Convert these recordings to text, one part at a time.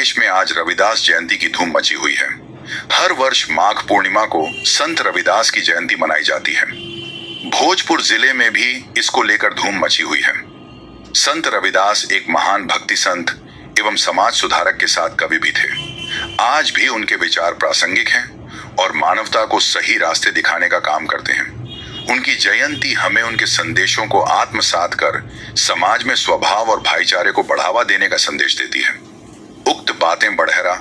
देश में आज रविदास जयंती की धूम मची हुई है। हर वर्ष माघ पूर्णिमा को संत रविदास की जयंती मनाई जाती है। भोजपुर जिले में भी इसको लेकर धूम मची हुई है। संत रविदास एक महान भक्ति संत एवं समाज सुधारक के साथ कवि भी थे। आज भी उनके विचार प्रासंगिक हैं और मानवता को सही रास्ते दिखाने का काम करते हैं। उनकी जयंती हमें उनके संदेशों को आत्मसात कर समाज में स्वभाव और भाईचारे को बढ़ावा देने का संदेश देती है। उक्त बातें बड़हरा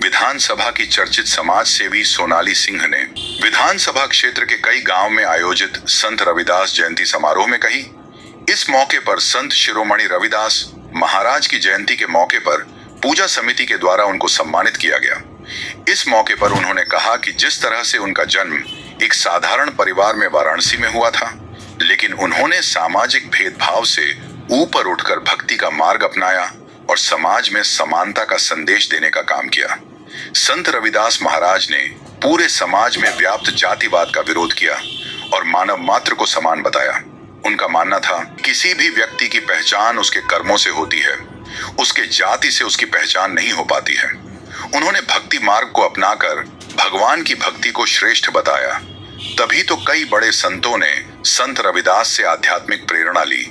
विधानसभा की चर्चित समाज सेवी सोनाली सिंह ने विधानसभा क्षेत्र के कई गांव में आयोजित संत रविदास जयंती समारोह में कही। इस मौके पर संत शिरोमणि रविदास महाराज की जयंती के मौके पर पूजा समिति के द्वारा उनको सम्मानित किया गया। इस मौके पर उन्होंने कहा कि जिस तरह से उनका जन्म एक साधारण परिवार में वाराणसी में हुआ था, लेकिन उन्होंने सामाजिक भेदभाव से ऊपर उठकर भक्ति का मार्ग अपनाया और समाज में समानता का संदेश देने का काम किया। संत रविदास महाराज ने पूरे समाज में व्याप्त जातिवाद का विरोध किया और मानव मात्र को समान बताया। उनका मानना था किसी भी व्यक्ति की पहचान उसके कर्मों से होती है, उसके जाति से उसकी पहचान नहीं हो पाती है। उन्होंने भक्ति मार्ग को अपनाकर भगवान की भक्ति को श्रेष्ठ बताया। तभी तो कई बड़े संतों ने संत रविदास से आध्यात्मिक प्रेरणा ली।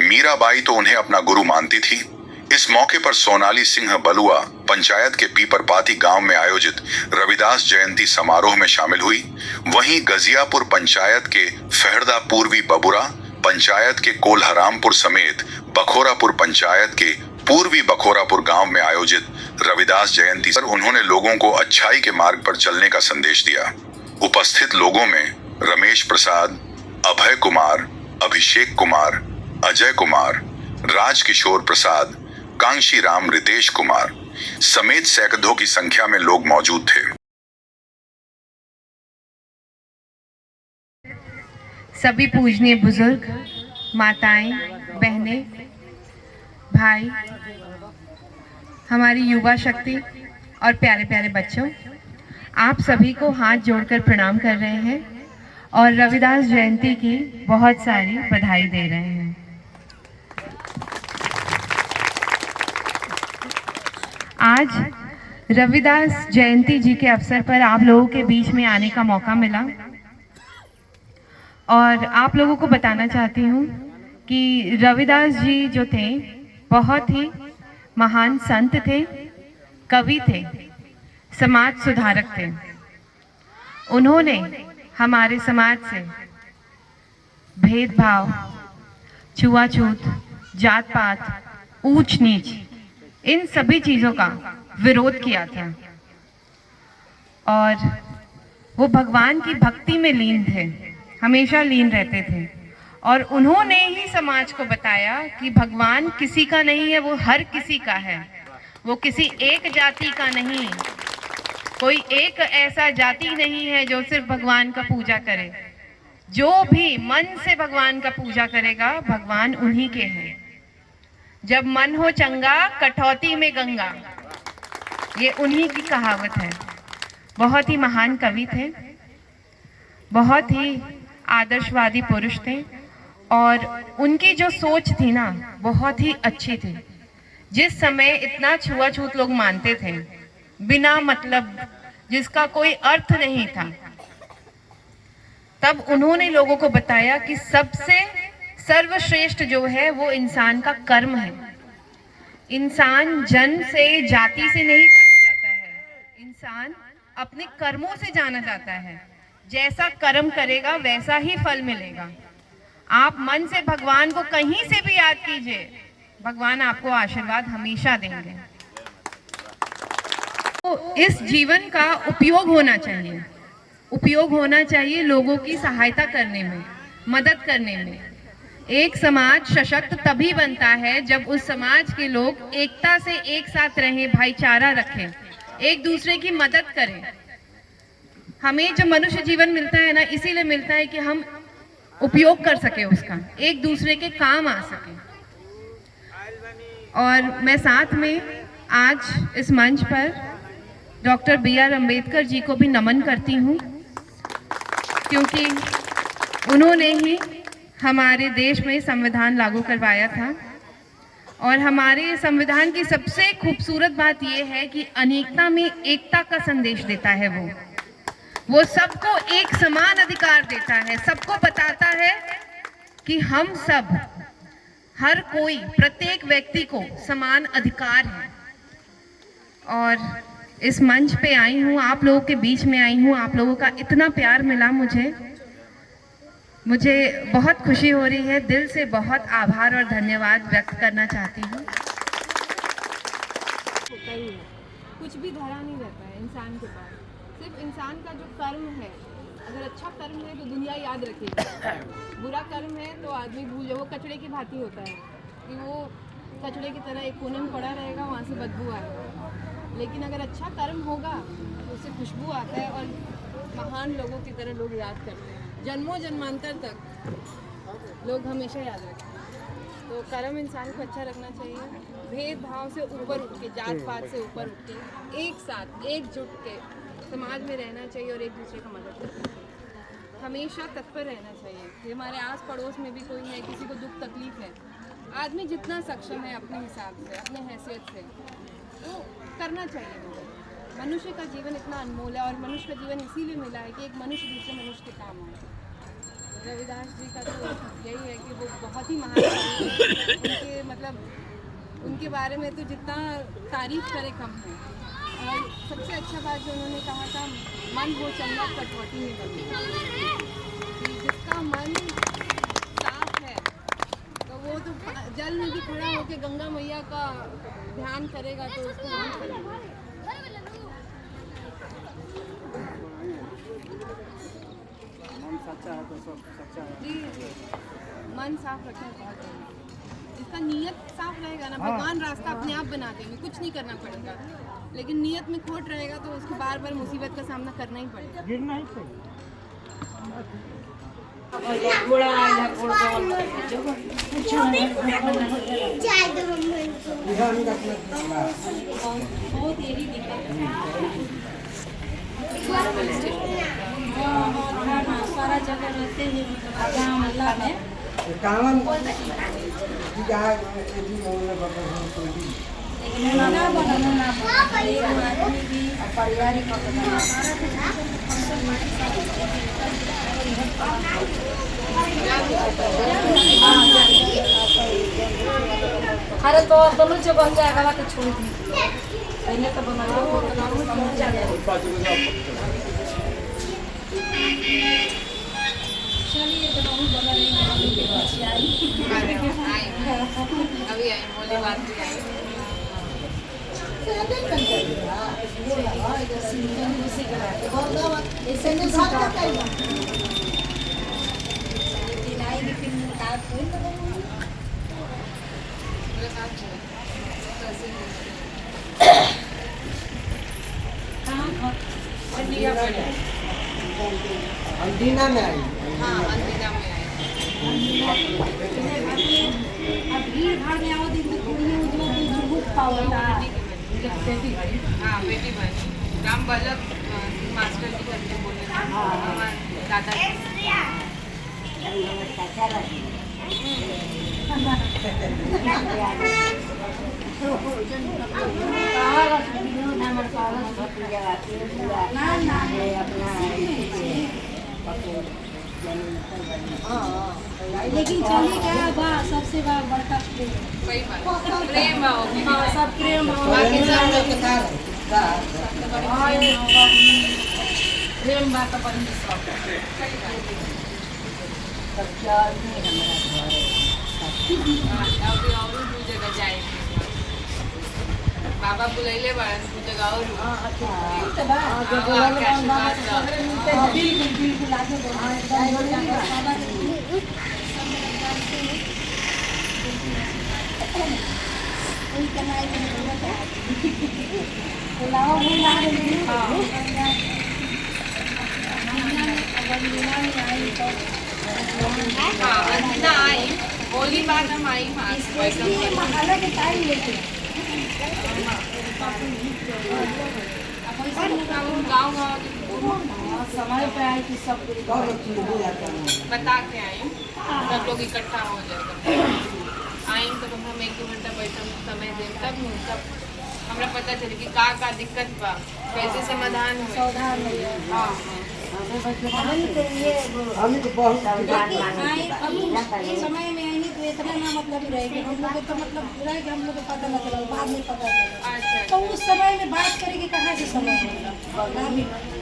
मीराबाई तो उन्हें अपना गुरु मानती थी। इस मौके पर सोनाली सिंह बलुआ पंचायत के पीपरपाती गांव में आयोजित रविदास जयंती समारोह में शामिल हुई। वहीं गजियापुर पंचायत के फहरदा पूर्वी बबुरा, पंचायत के कोल्हरामपुर समेत बखोरापुर पंचायत के पूर्वी बखोरापुर गांव में आयोजित रविदास जयंती पर उन्होंने लोगों को अच्छाई के मार्ग पर चलने का संदेश दिया। उपस्थित लोगों में रमेश प्रसाद, अभय कुमार, अभिषेक कुमार, अजय कुमार, राजकिशोर प्रसाद, कांशी राम, रितेश कुमार समेत सैकड़ों की संख्या में लोग मौजूद थे। सभी पूजनीय बुजुर्ग, माताएं, बहनें, भाई, हमारी युवा शक्ति और प्यारे प्यारे बच्चों, आप सभी को हाथ जोड़कर प्रणाम कर रहे हैं और रविदास जयंती की बहुत सारी बधाई दे रहे हैं। आज रविदास जयंती जी के अवसर पर आप लोगों के बीच में आने का मौका मिला और आप लोगों को बताना चाहती हूँ कि रविदास जी जो थे बहुत ही महान संत थे, कवि थे, समाज सुधारक थे। उन्होंने हमारे समाज से भेदभाव, छुआछूत, जात पात, ऊंच नीच, इन सभी चीज़ों का विरोध किया था और वो भगवान की भक्ति में लीन थे, हमेशा लीन रहते थे। और उन्होंने ही समाज को बताया कि भगवान किसी का नहीं है, वो हर किसी का है। वो किसी एक जाति का नहीं, कोई एक ऐसा जाति नहीं है जो सिर्फ भगवान का पूजा करे। जो भी मन से भगवान का पूजा करेगा, भगवान उन्हीं के हैं। जब मन हो चंगा, कठौती में गंगा, ये उन्हीं की कहावत है। बहुत ही महान कवि थे, बहुत ही आदर्शवादी पुरुष थे और उनकी जो सोच थी ना, बहुत ही अच्छी थी। जिस समय इतना छुआछूत लोग मानते थे, बिना मतलब, जिसका कोई अर्थ नहीं था, तब उन्होंने लोगों को बताया कि सबसे सर्वश्रेष्ठ जो है वो इंसान का कर्म है। इंसान जन्म से, जाति से नहीं जाना जाता है, इंसान अपने कर्मों से जाना जाता है। जैसा कर्म करेगा वैसा ही फल मिलेगा। आप मन से भगवान को कहीं से भी याद कीजिए, भगवान आपको आशीर्वाद हमेशा देंगे। तो इस जीवन का उपयोग होना चाहिए, उपयोग होना चाहिए लोगों की सहायता करने में, मदद करने में। एक समाज सशक्त तभी बनता है जब उस समाज के लोग एकता से एक साथ रहें, भाईचारा रखें, एक दूसरे की मदद करें। हमें जो मनुष्य जीवन मिलता है ना, इसीलिए मिलता है कि हम उपयोग कर सके उसका, एक दूसरे के काम आ सके। और मैं साथ में आज इस मंच पर डॉक्टर B.R. अम्बेडकर जी को भी नमन करती हूँ, क्योंकि उन्होंने ही हमारे देश में संविधान लागू करवाया था और हमारे संविधान की सबसे खूबसूरत बात यह है कि अनेकता में एकता का संदेश देता है। वो सबको एक समान अधिकार देता है, सबको बताता है कि हम सब, हर कोई, प्रत्येक व्यक्ति को समान अधिकार है। और इस मंच पे आई हूँ, आप लोगों के बीच में आई हूँ, आप लोगों का इतना प्यार मिला मुझे बहुत खुशी हो रही है। दिल से बहुत आभार और धन्यवाद व्यक्त करना चाहती हूँ। कुछ भी धरा नहीं रहता है इंसान के पास, सिर्फ इंसान का जो कर्म है, अगर अच्छा कर्म है तो दुनिया याद रखेगी, बुरा कर्म है तो आदमी भूल जाए। वो कचड़े की भांति होता है कि वो कचड़े की तरह एक कोने में पड़ा रहेगा, वहाँ से बदबू आएगा। लेकिन अगर अच्छा कर्म होगा तो उससे खुशबू आता है और महान लोगों की तरह लोग याद करते हैं, जन्मों जन्मांतर तक लोग हमेशा याद रखते हैं। तो कर्म इंसान को अच्छा रखना चाहिए, भेदभाव से ऊपर उठ के, जात पात से ऊपर उठ के, एक साथ एकजुट के समाज में रहना चाहिए और एक दूसरे का मदद करना चाहिए। हमेशा तत्पर रहना चाहिए कि हमारे आस पड़ोस में भी कोई है, किसी को दुख तकलीफ है, आदमी जितना सक्षम है अपने हिसाब से, अपने हैसियत से, तो करना चाहिए। मनुष्य का जीवन इतना अनमोल है और मनुष्य का जीवन इसीलिए मिला है कि एक मनुष्य दूसरे मनुष्य के काम आए। रविदास जी का तो यही है कि वो बहुत ही महान है, उनके मतलब उनके बारे में तो जितना तारीफ करे कम है। और सबसे अच्छा बात जो उन्होंने कहा था, मन हो चंगा कटौती में बने, कि जिसका मन साफ है तो वो तो जल में भी खड़ा होकर गंगा मैया का ध्यान करेगा तो उसको मन करेगा। सच्चा है तो सब सच्चा है। जी मन साफ रखना बहुत जरूरी है। जिसका नीयत साफ रहेगा ना, भगवान रास्ता अपने आप बना देंगे, कुछ नहीं करना पड़ेगा। लेकिन नीयत में खोट रहेगा तो उसको बार बार मुसीबत का सामना करना ही पड़ेगा। गिरना ही चाहिए। बहुत यही दिक्कत सारा जगह रहते हैं गाँव मोहल्ला में। अरे तो दोनों से बन जाएगा तो छोड़ दी, पहले तो बना चलिए तो बहुत बना अभी आई बोले बात भी आई। अंदीना में आई। हाँ अंदीना में आई। अब भीड़ भाड़ में आओ दिन में कोई नहीं जो बुक पाओगा। बेटी बनी, हाँ बेटी बनी, राम वल्लभ मास्टर जी करके बोले, हमारे दादा लेकिन चलिए क्या बा सबसे बड़का प्रेम हाँ सब प्रेम प्रेम बात जगह जाए बाबा बुलैले बारन तू जगह और अंजना आई, होली बाद हम आई अलग टाइम लेके गाँव समय पे आए कि सब बता के आए, सब लोग इकट्ठा हो जाए आइन तो कम से कम 1-2 घंटा बैठम समय देम तब नु तब हमरा पता चले कि का दिक्कत बा कैसे समाधान हो। सावधान रहिए। हाँ हमन के लिए हमें तो बहुत अभी इस समय में आई तो इतना ना मतलब ही रहेगी हम लोग को तो मतलब रह के हम लोग को पता न चला बाद में पता चला। अच्छा तो उस समय में बात करेगी कहाँ से समय मिला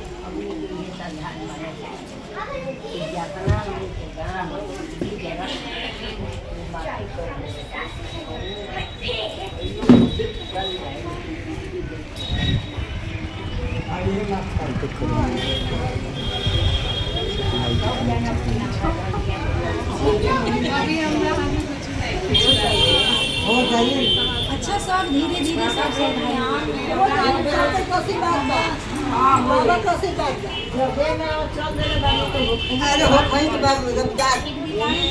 अभी हमरा कुछ नहीं हो जाइए। अच्छा सब धीरे धीरे सब से अरे हो कहीं के बाद जब जा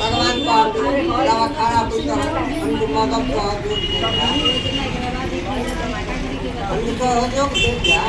भगवान को दवा खा तो हम मदद को दूर हम तो हो जो दे दिया